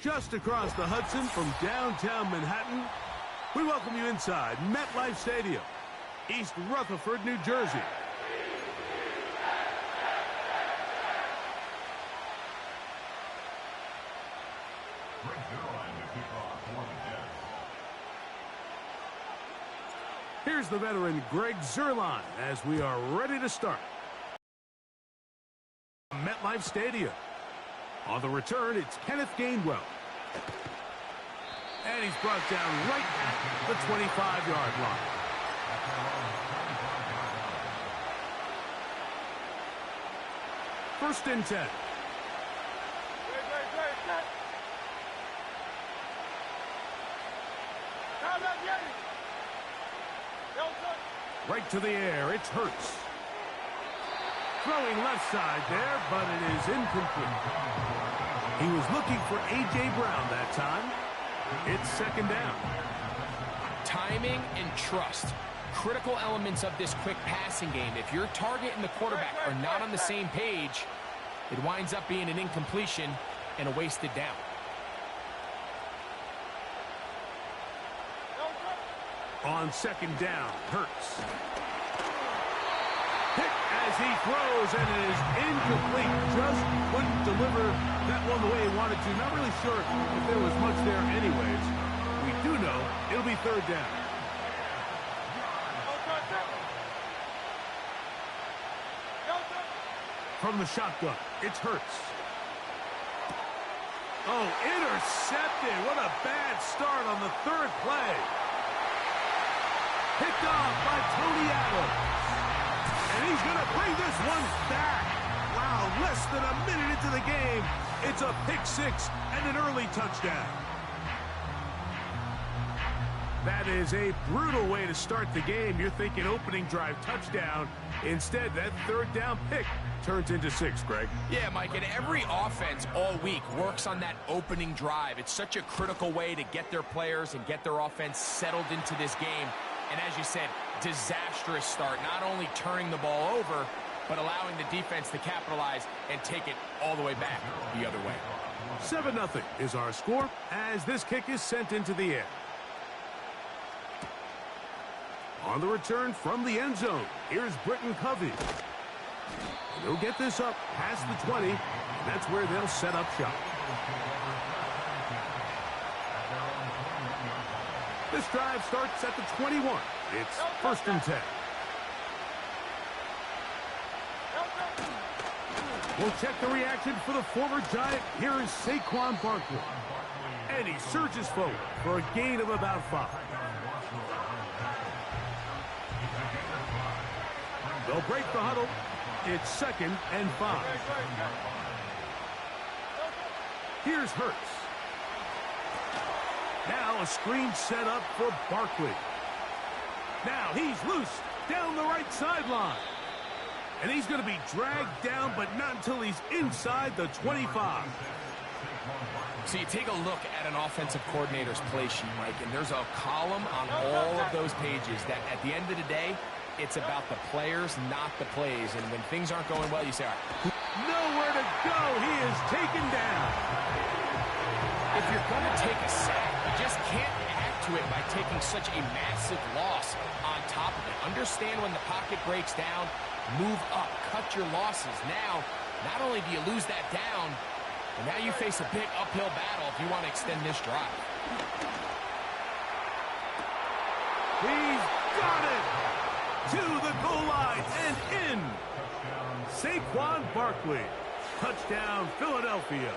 just across the Hudson from downtown Manhattan. We welcome you inside MetLife Stadium, East Rutherford, New Jersey. Here's the veteran Greg Zuerlein as we are ready to start. MetLife Stadium. On the return, it's Kenneth Gainwell. And he's brought down right at the 25-yard line. First and 10. Right to the air, it's Hurts. Throwing left side there, but it is incomplete. He was looking for A.J. Brown that time. It's second down. Timing and trust. Critical elements of this quick passing game. If your target and the quarterback are not on the same page, it winds up being an incompletion and a wasted down. On second down, Hurts. Hit as he throws, and it is incomplete. Just couldn't deliver that one the way he wanted to. Not really sure if there was much there anyways. We do know it'll be third down. From the shotgun, it's Hurts. Oh, intercepted. What a bad start on the third play. Picked off by Tony Adams. And he's going to bring this one back. Wow, less than a minute into the game. It's a pick six and an early touchdown. That is a brutal way to start the game. You're thinking opening drive touchdown. Instead, that third down pick turns into six, Greg. Yeah, Mike, and every offense all week works on that opening drive. It's such a critical way to get their players and get their offense settled into this game. And as you said, disastrous start, not only turning the ball over, but allowing the defense to capitalize and take it all the way back the other way. 7-0 is our score as this kick is sent into the air. On the return from the end zone, here's Britton Covey. They'll get this up past the 20, and that's where they'll set up shop. This drive starts at the 21. It's first and 10. We'll check the reaction for the former Giant. Here is Saquon Barkley. And he surges forward for a gain of about 5. They'll break the huddle. It's second and 5. Here's Hurts. Now a screen set up for Barkley. Now he's loose down the right sideline. And he's going to be dragged down, but not until he's inside the 25. So you take a look at an offensive coordinator's play sheet, Mike, and there's a column on all of those pages that at the end of the day, it's about the players, not the plays. And when things aren't going well, you say, all right. Nowhere to go. He is taken down. If you're going to take a sack, you just can't add to it by taking such a massive loss on top of it. Understand when the pocket breaks down, move up, cut your losses. Now, not only do you lose that down, but now you face a big uphill battle if you want to extend this drive. He's got it! To the goal line and in. Saquon Barkley. Touchdown, Philadelphia.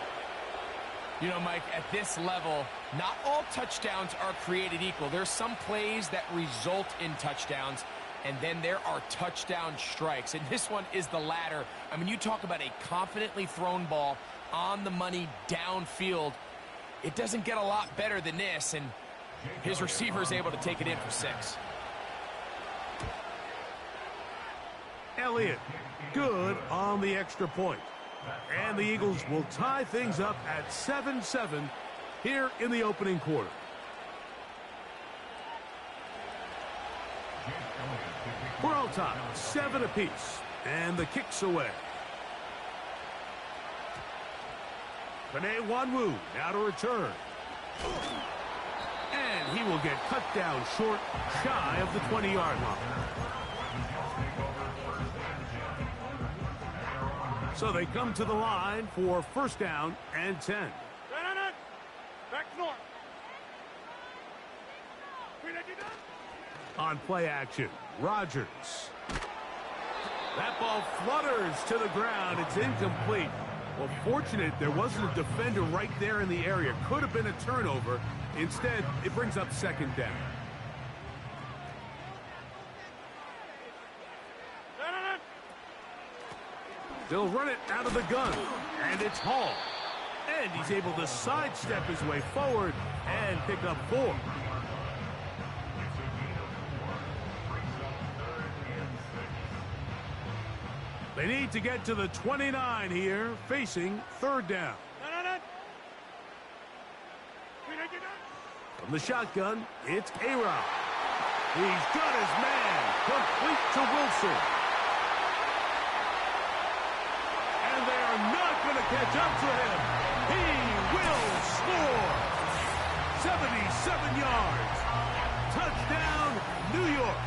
You know, Mike, at this level, not all touchdowns are created equal. There's some plays that result in touchdowns, and then there are touchdown strikes. And this one is the latter. I mean, you talk about a confidently thrown ball on the money downfield. It doesn't get a lot better than this, and his receiver is able to take it in for 6. Elliott, good on the extra point. And the Eagles will tie things up at 7-7 here in the opening quarter. We're all tied, 7 apiece, and the kick's away. Wanwu now to return. And he will get cut down short, shy of the 20-yard line. So they come to the line for first down and 10. Back north. On play action, Rodgers. That ball flutters to the ground. It's incomplete. Well, fortunate there wasn't a defender right there in the area. Could have been a turnover. Instead, it brings up second down. They'll run it out of the gun, and it's Hall. And he's able to sidestep his way forward and pick up 4. They need to get to the 29 here, facing third down. From the shotgun, it's A-Rod. He's got his man, complete to Wilson. And they are not going to catch up to him. He will score. 77 yards. Touchdown, New York.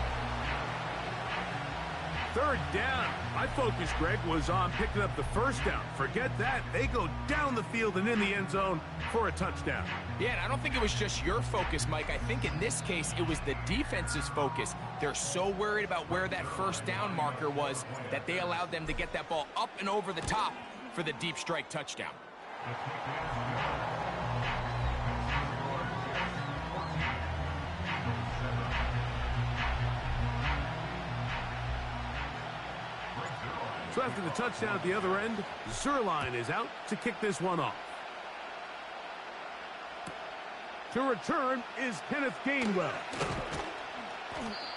Third down. My focus, Greg, was on picking up the first down. Forget that. They go down the field and in the end zone for a touchdown. Yeah, and I don't think it was just your focus, Mike. I think in this case, it was the defense's focus. They're so worried about where that first down marker was that they allowed them to get that ball up and over the top for the deep strike touchdown. So after the touchdown at the other end, Zerline is out to kick this one off. To return is Kenneth Gainwell.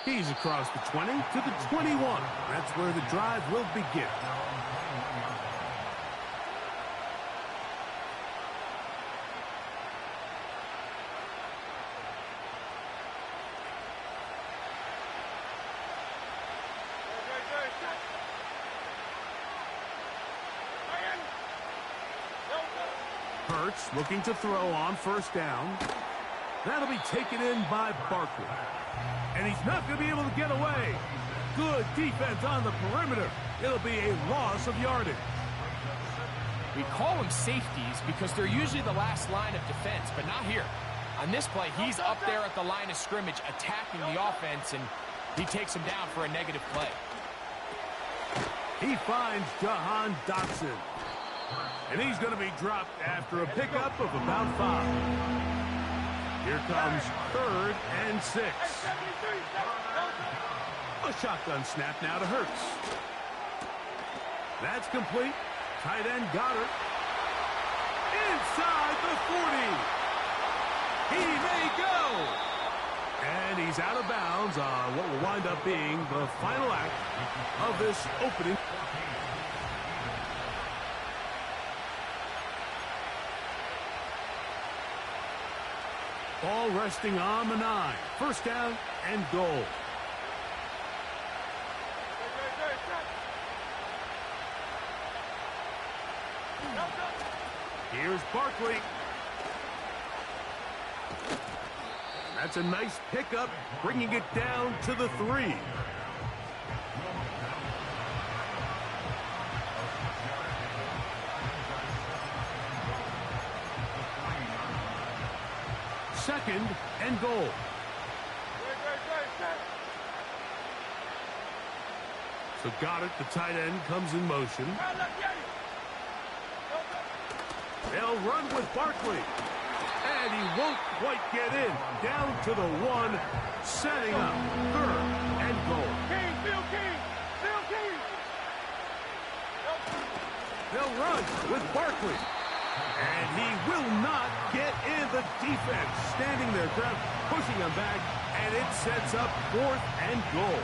He's across the 20 to the 21. That's where the drive will begin. Hurts looking to throw on first down. That'll be taken in by Barkley. And he's not going to be able to get away. Good defense on the perimeter. It'll be a loss of yardage. We call them safeties because they're usually the last line of defense, but not here. On this play, he's up there at the line of scrimmage attacking the offense, and he takes him down for a negative play. He finds Jahan Dotson. And he's going to be dropped after a pickup of about 5. Here comes 3rd and 6. A shotgun snap now to Hurts. That's complete. Tight end Goddard. Inside the 40. He may go. And he's out of bounds on what will wind up being the final act of this opening. Ball resting on the 9. First down and goal. Here's Barkley. That's a nice pickup, bringing it down to the 3. Second and goal. So Goddard, the tight end, comes in motion. They'll run with Barkley. And he won't quite get in. Down to the 1, setting up 3rd and goal. They'll run with Barkley. And he will not get in. The defense standing their ground, pushing him back, and it sets up 4th and goal.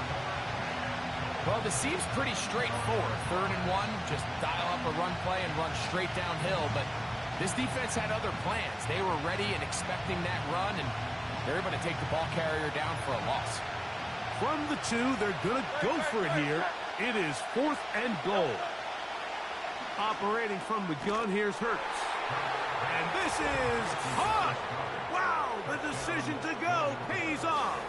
Well, this seems pretty straightforward. 3rd and 1, just dial up a run play and run straight downhill. But this defense had other plans. They were ready and expecting that run, and they're able to take the ball carrier down for a loss. From the 2, they're going to go for it here. It is 4th and goal. Operating from the gun, here's Hurts. And this is caught. Wow, the decision to go pays off.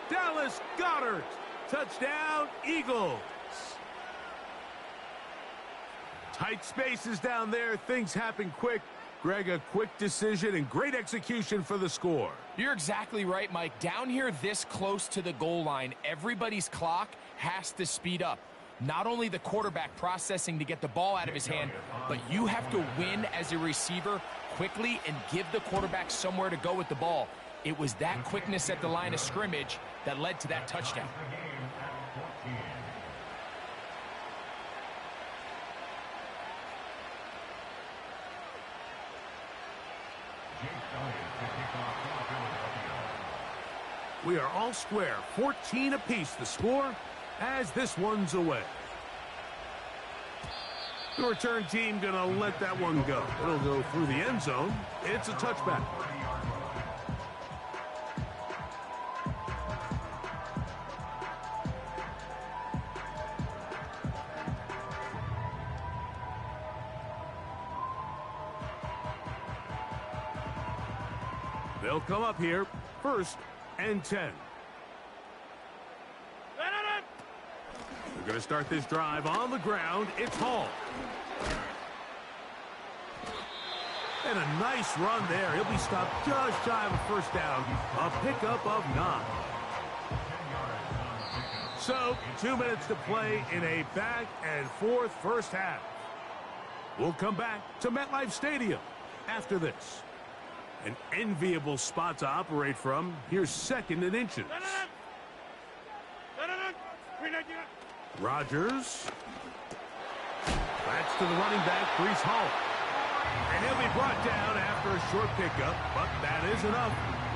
Dallas Goedert. Touchdown, Eagles. Tight spaces down there. Things happen quick. Greg, a quick decision and great execution for the score. You're exactly right, Mike. Down here this close to the goal line, everybody's clock has to speed up. Not only the quarterback processing to get the ball out of his hand, but you have to win as a receiver quickly and give the quarterback somewhere to go with the ball. It was that quickness at the line of scrimmage that led to that touchdown. We are all square, 14 apiece the score as this one's away. The return team gonna let that one go. It'll go through the end zone. It's a touchback. They'll come up here, 1st and 10. They're going to start this drive on the ground. It's Hall. And a nice run there. He'll be stopped just shy of a first down. A pickup of 9. So, 2 minutes to play in a back-and-forth first half. We'll come back to MetLife Stadium after this. An enviable spot to operate from. Here's 2nd and inches. Rodgers. Backs to the running back, Breece Hall. And he'll be brought down after a short pickup, but that is enough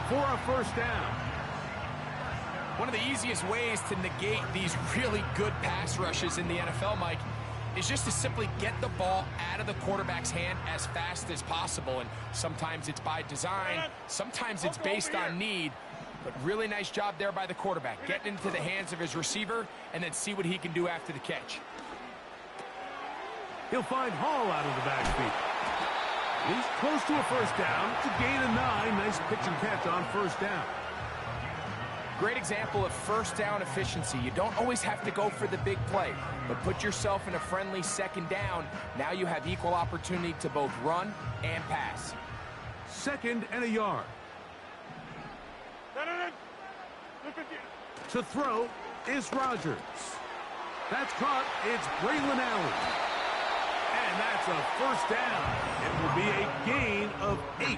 for a first down. One of the easiest ways to negate these really good pass rushes in the NFL, Mike, is just to simply get the ball out of the quarterback's hand as fast as possible. And sometimes it's by design, sometimes it's based on need. But really nice job there by the quarterback, getting into the hands of his receiver and then see what he can do after the catch. He'll find Hall out of the backfield. He's close to a first down. It's a gain of 9. Nice pitch and catch on first down. Great example of first down efficiency. You don't always have to go for the big play, but put yourself in a friendly second down. Now you have equal opportunity to both run and pass. 2nd and a yard. To throw is Rodgers. That's caught. It's Braylon Allen. And that's a first down. It will be a gain of 8.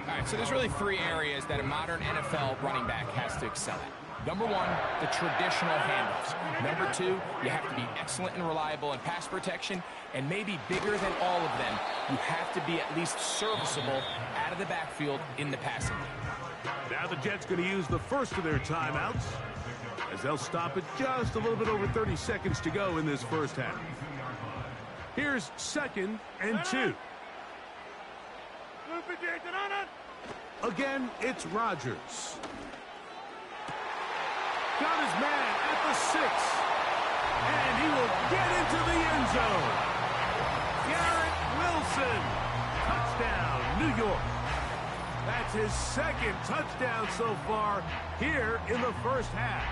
All right, so there's really 3 areas that a modern NFL running back has to excel at. Number 1, the traditional handoffs. Number 2, you have to be excellent and reliable in pass protection. And maybe bigger than all of them, you have to be at least serviceable out of the backfield in the passing game. Now the Jets going to use the first of their timeouts as they'll stop it just a little bit over 30 seconds to go in this first half. Here's 2nd and 2. Again, it's Rodgers. Got his man at the 6. And he will get into the end zone. Garrett Wilson. Touchdown, New York. That's his 2nd touchdown so far here in the first half.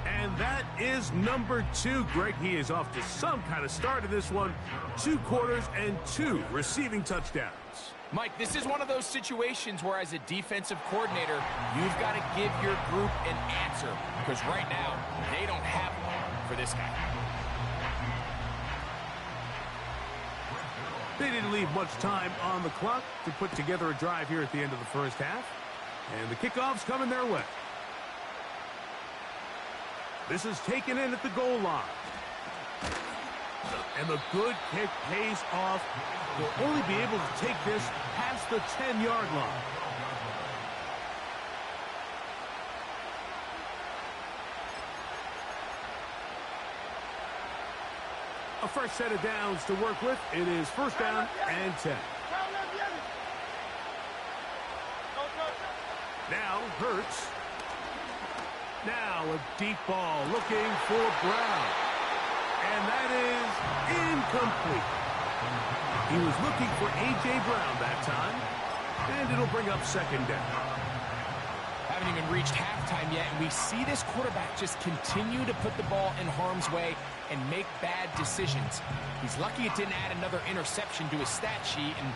And that is number 2. Greg, he is off to some kind of start in this one. 2 quarters and 2 receiving touchdowns. Mike, this is one of those situations where as a defensive coordinator, you've got to give your group an answer. Because right now, they don't have one for this guy. They didn't leave much time on the clock to put together a drive here at the end of the first half. And the kickoff's coming their way. This is taken in at the goal line. And the good kick pays off. They'll only be able to take this past the 10-yard line. A fresh set of downs to work with. It is first down and 10. Now Hurts. Now a deep ball looking for Brown. And that is incomplete. He was looking for A.J. Brown that time, and it'll bring up second down. Haven't even reached halftime yet, and we see this quarterback just continue to put the ball in harm's way and make bad decisions. He's lucky it didn't add another interception to his stat sheet, and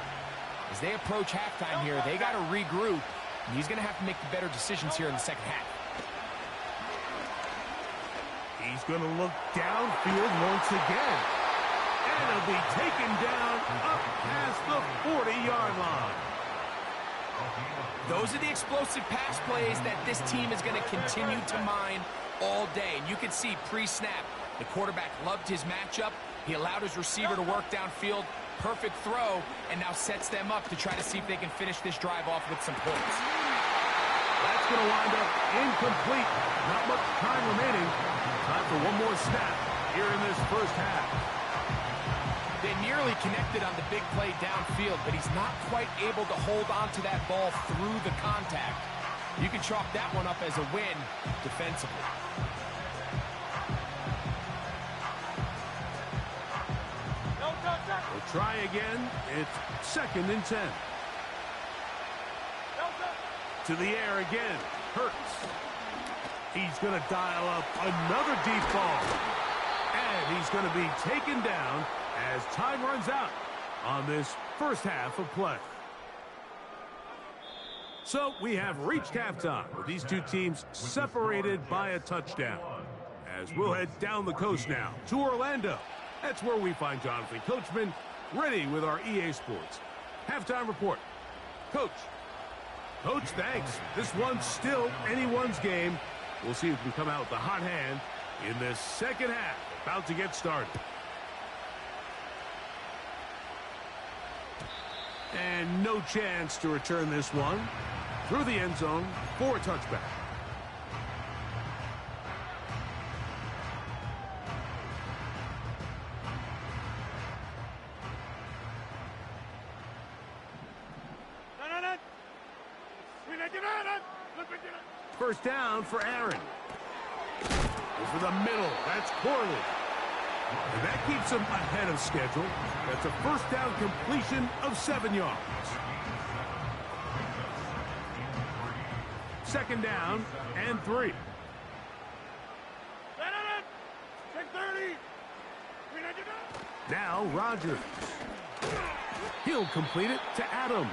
as they approach halftime here, they got to regroup, and he's going to have to make the better decisions here in the second half. He's going to look downfield once again, and he'll be taken down up past the 40-yard line. Those are the explosive pass plays that this team is going to continue to mine all day. And you can see pre-snap, the quarterback loved his matchup. He allowed his receiver to work downfield. Perfect throw, and now sets them up to try to see if they can finish this drive off with some points. That's going to wind up incomplete. Not much time remaining. Time for one more snap here in this first half. They nearly connected on the big play downfield, but he's not quite able to hold on to that ball through the contact. You can chalk that one up as a win defensively. We'll try again. It's 2nd and 10. To the air again. Hurts. He's going to dial up another deep ball. And he's going to be taken down as time runs out on this first half of play. So we have reached halftime with these two teams separated by a touchdown. As we'll head down the coast now to Orlando. That's where we find Jonathan Coachman ready with our EA Sports halftime report. Coach, thanks. This one's still anyone's game. We'll see if we come out with the hot hand in this second half. About to get started. And no chance to return this one through the end zone for a touchback. First down for Aaron. Over the middle. That's Corley. And that keeps him ahead of schedule. That's a first down completion of 7 yards. Second down and 3. Now Rodgers. He'll complete it to Adams.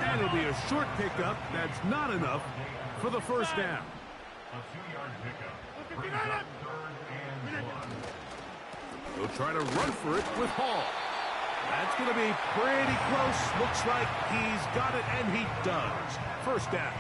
And it'll be a short pickup. That's not enough for the first down. He'll try to run for it with Hall. That's going to be pretty close. Looks like he's got it, and he does. First down.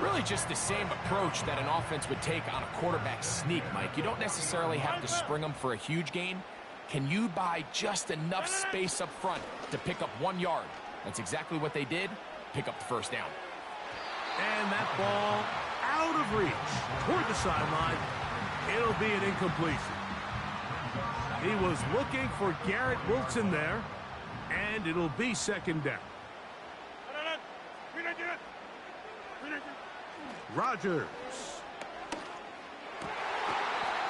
Really just the same approach that an offense would take on a quarterback sneak, Mike. You don't necessarily have to spring them for a huge gain. Can you buy just enough space up front to pick up 1 yard? That's exactly what they did. Pick up the first down. And that ball out of reach toward the sideline. It'll be an incompletion. He was looking for Garrett Wilson there, and it'll be second down. Rodgers.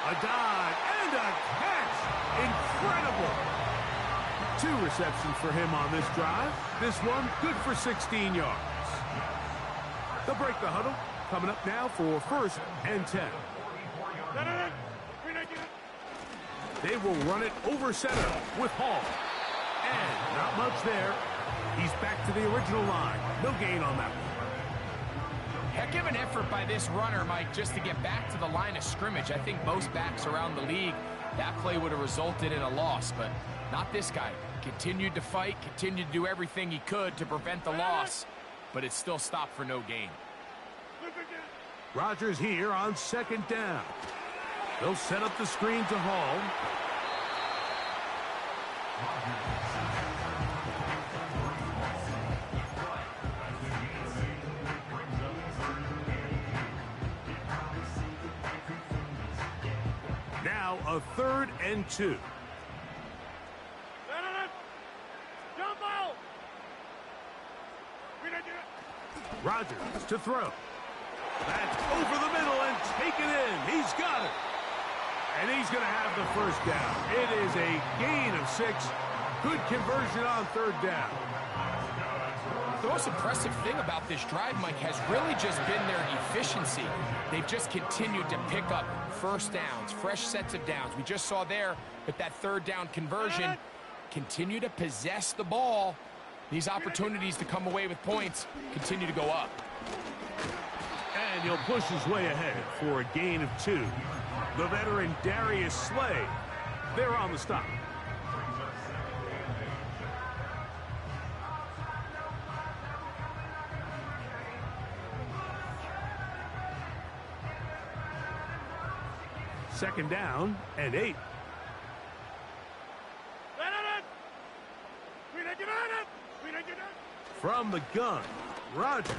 A dive and a catch. Incredible. 2 receptions for him on this drive. This one good for 16 yards. They'll break the huddle. Coming up now for 1st and 10. They will run it over center with Hall. And not much there. He's back to the original line. No gain on that one. Heck of an effort by this runner, Mike, just to get back to the line of scrimmage. I think most backs around the league, that play would have resulted in a loss, but not this guy. Continued to fight, continued to do everything he could to prevent the loss, but it still stopped for no gain. Rodgers here on second down. They'll set up the screen to Hall. Now a 3rd and 2. Rodgers to throw. That's over the middle and taken in. He's got it. And he's going to have the first down. It is a gain of 6. Good conversion on third down. The most impressive thing about this drive, Mike, has really just been their efficiency. They've just continued to pick up first downs, fresh sets of downs. We just saw there with that third down conversion, continue to possess the ball. These opportunities to come away with points continue to go up. And he'll push his way ahead for a gain of 2. The veteran Darius Slay, they're on the stop. Second down and 8. From the gun, Rodgers.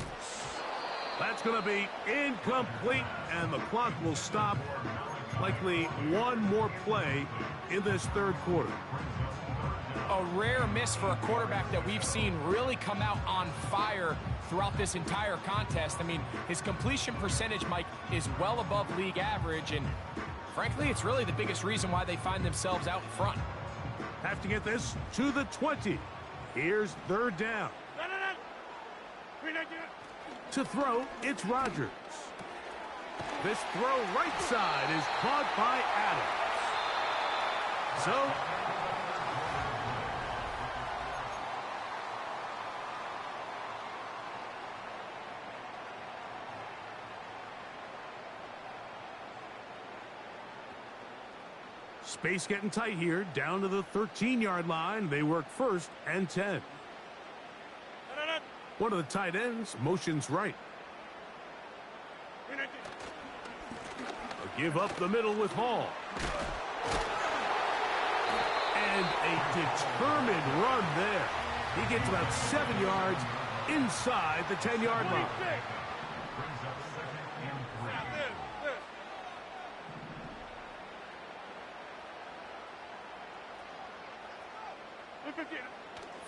That's going to be incomplete, and the clock will stop. Likely one more play in this third quarter. A rare miss for a quarterback that we've seen really come out on fire throughout this entire contest. I mean, his completion percentage, Mike, is well above league average, and frankly, it's really the biggest reason why they find themselves out in front. Have to get this to the 20. Here's third down. To throw, it's Rodgers. This throw right side is caught by Adams. So, space getting tight here, down to the 13-yard line. They work first and 10. One of the tight ends motions right. Give up the middle with Hall. And a determined run there. He gets about 7 yards inside the 10-yard line.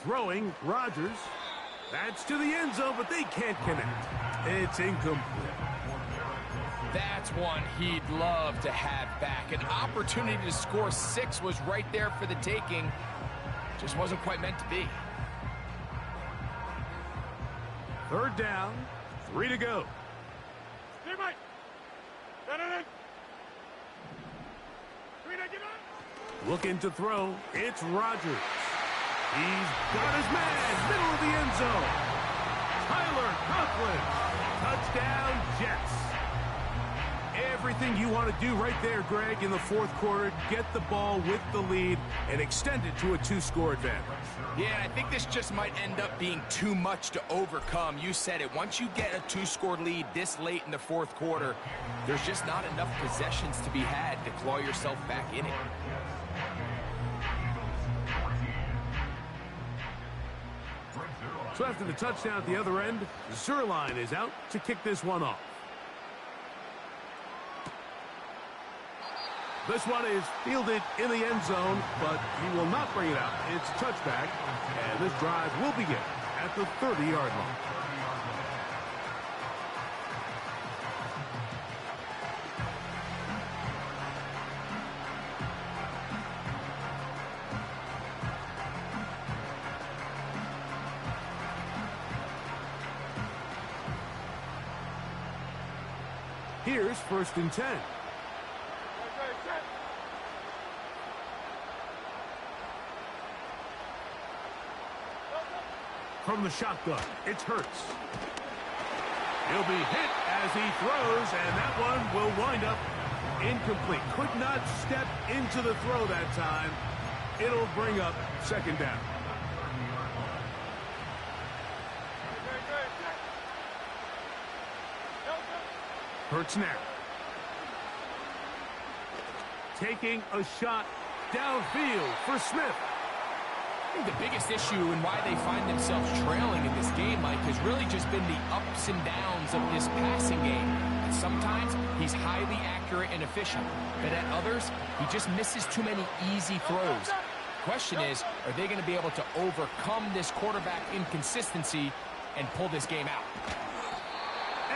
Throwing, Rodgers. That's to the end zone, but they can't connect. It's incomplete. That's one he'd love to have back. An opportunity to score 6 was right there for the taking. Just wasn't quite meant to be. Third down, 3 to go. Looking to throw, it's Rodgers. He's got his man, middle of the end zone. Tyler Conklin, touchdown Jets. Everything you want to do right there, Greg, in the fourth quarter, get the ball with the lead and extend it to a 2-score advantage. Yeah, I think this just might end up being too much to overcome. You said it. Once you get a 2-score lead this late in the fourth quarter, there's just not enough possessions to be had to claw yourself back in it. So after the touchdown at the other end, Zerline is out to kick this one off. This one is fielded in the end zone, but he will not bring it out. It's touchback, and this drive will begin at the 30-yard line. Here's first and 10. From the shotgun, it's Hurts. He'll be hit as he throws, and that one will wind up incomplete. Could not step into the throw that time. It'll bring up second down. Hurts now. Taking a shot downfield for Smith. I think the biggest issue and why they find themselves trailing in this game, Mike, has really just been the ups and downs of this passing game. And sometimes he's highly accurate and efficient, but at others, he just misses too many easy throws. The question is, are they going to be able to overcome this quarterback inconsistency and pull this game out?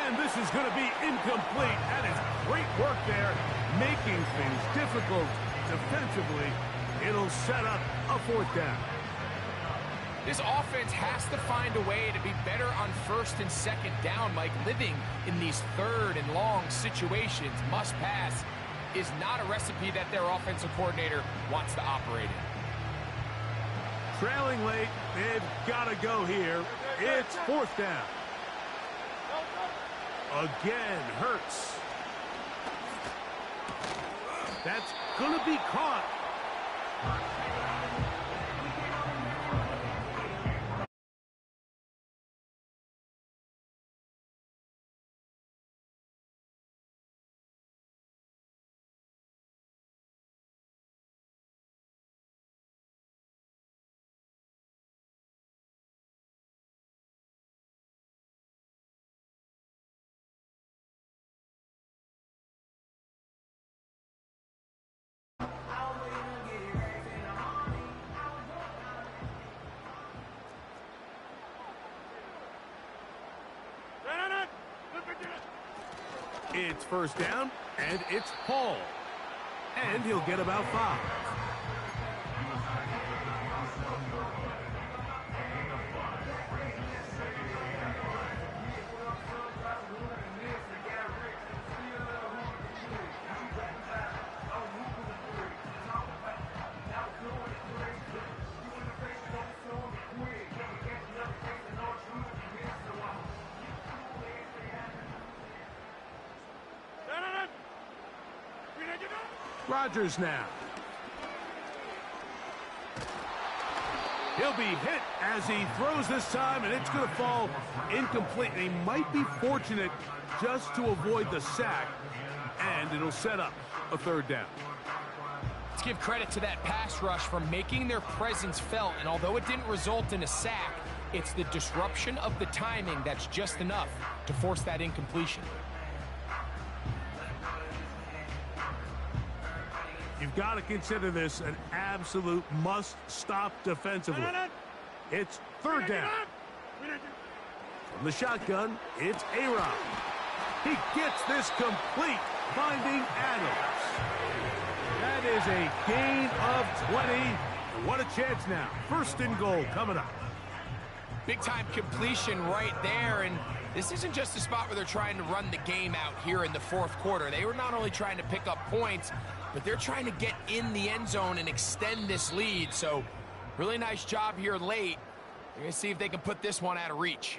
And this is going to be incomplete. That is great work there, making things difficult defensively It'll set up a 4th down. This offense has to find a way to be better on 1st and 2nd down, Mike. Living in these 3rd and long situations, must pass, is not a recipe that their offensive coordinator wants to operate in. Trailing late, they've got to go here. It's 4th down. Again, Hurts. That's going to be caught. It's 1st down, and it's Paul. And he'll get about 5. Rodgers now. He'll be hit as he throws this time, and it's going to fall incomplete. He might be fortunate just to avoid the sack, and it'll set up a 3rd down. Let's give credit to that pass rush for making their presence felt, and although it didn't result in a sack, it's the disruption of the timing that's just enough to force that incompletion. You've got to consider this an absolute must-stop defensively. It's 3rd down. From the shotgun, it's A-Rod. He gets this complete, finding Adams. That is a gain of 20. And what a chance now. 1st and goal coming up. Big-time completion right there, and this isn't just a spot where they're trying to run the game out here in the 4th quarter. They were not only trying to pick up points, but they're trying to get in the end zone and extend this lead. So really nice job here late. They're going to see if they can put this one out of reach.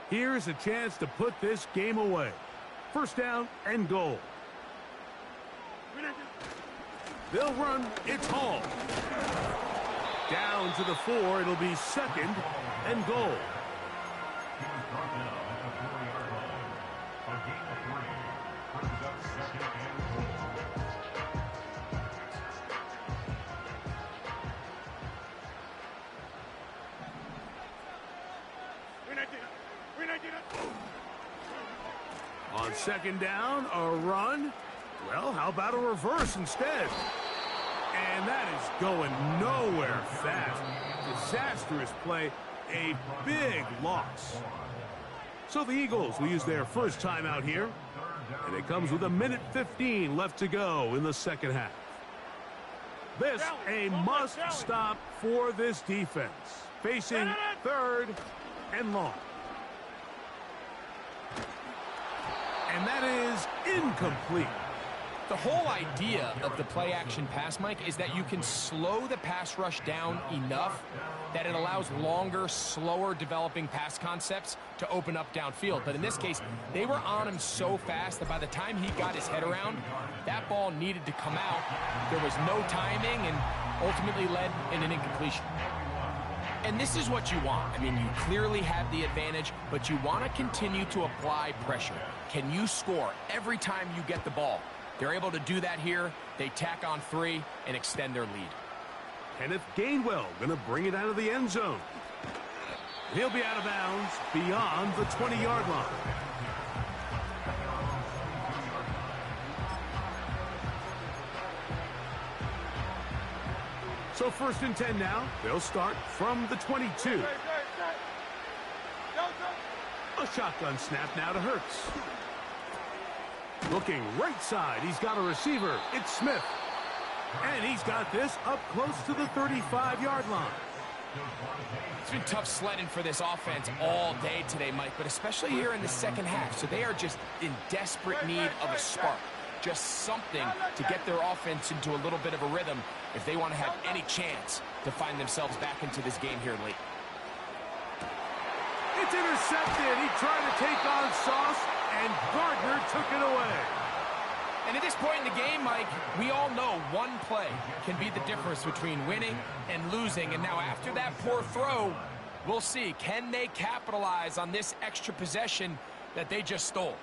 Here's a chance to put this game away. 1st down and goal. They'll run. It's Hall. Down to the 4. It'll be 2nd and goal. On 2nd down, a run. Well, how about a reverse instead? And that is going nowhere fast. Disastrous play, a big loss. So the Eagles will use their first timeout here, and it comes with 1:15 left to go in the 2nd half. This a must-stop for this defense, facing 3rd and long. And that is incomplete. The whole idea of the play-action pass, Mike, is that you can slow the pass rush down enough that it allows longer, slower developing pass concepts to open up downfield. But in this case, they were on him so fast that by the time he got his head around, that ball needed to come out. There was no timing and ultimately led in an incompletion. And this is what you want. I mean, you clearly have the advantage, but you want to continue to apply pressure. Can you score every time you get the ball? They're able to do that here. They tack on 3 and extend their lead. Kenneth Gainwell going to bring it out of the end zone. He'll be out of bounds beyond the 20-yard line. So 1st and 10 now. They'll start from the 22. A shotgun snap now to Hurts. Looking right side, he's got a receiver. It's Smith. And he's got this up close to the 35-yard line. It's been tough sledding for this offense all day today, Mike, but especially here in the second half. So they are just in desperate need of a spark. Just something to get their offense into a little bit of a rhythm if they want to have any chance to find themselves back into this game here late. It's intercepted. He tried to take on Sauce, and Gardner took it away. And at this point in the game, Mike, we all know one play can be the difference between winning and losing. And now after that poor throw, we'll see. Can they capitalize on this extra possession that they just stole?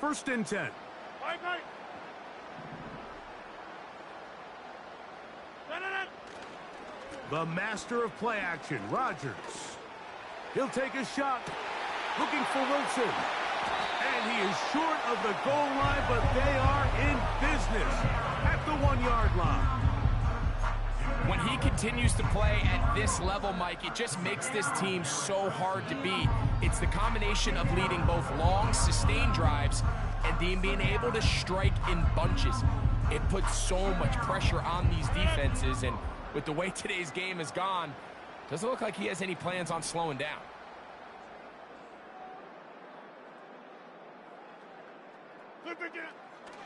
First and 10. Bye-bye. The master of play action, Rodgers. He'll take a shot. Looking for Wilson. And he is short of the goal line, but they are in business at the 1-yard line. When he continues to play at this level, Mike, it just makes this team so hard to beat. It's the combination of leading both long, sustained drives and being able to strike in bunches. It puts so much pressure on these defenses, and with the way today's game has gone, doesn't look like he has any plans on slowing down.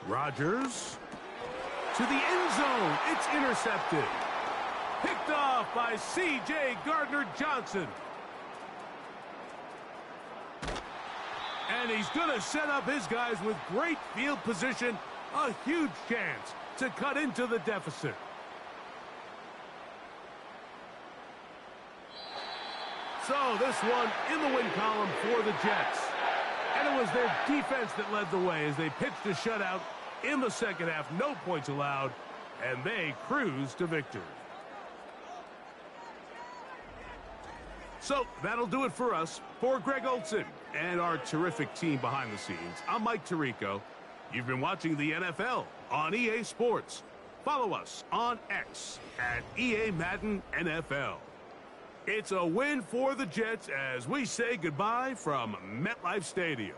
Rodgers to the end zone. It's intercepted. Picked off by C.J. Gardner-Johnson. And he's going to set up his guys with great field position. A huge chance to cut into the deficit. So this one in the win column for the Jets. And it was their defense that led the way as they pitched a shutout in the second half. No points allowed, and they cruised to victory. So that'll do it for us. For Greg Olson and our terrific team behind the scenes, I'm Mike Tirico. You've been watching the NFL on EA Sports. Follow us on X at EA Madden NFL. It's a win for the Jets as we say goodbye from MetLife Stadium.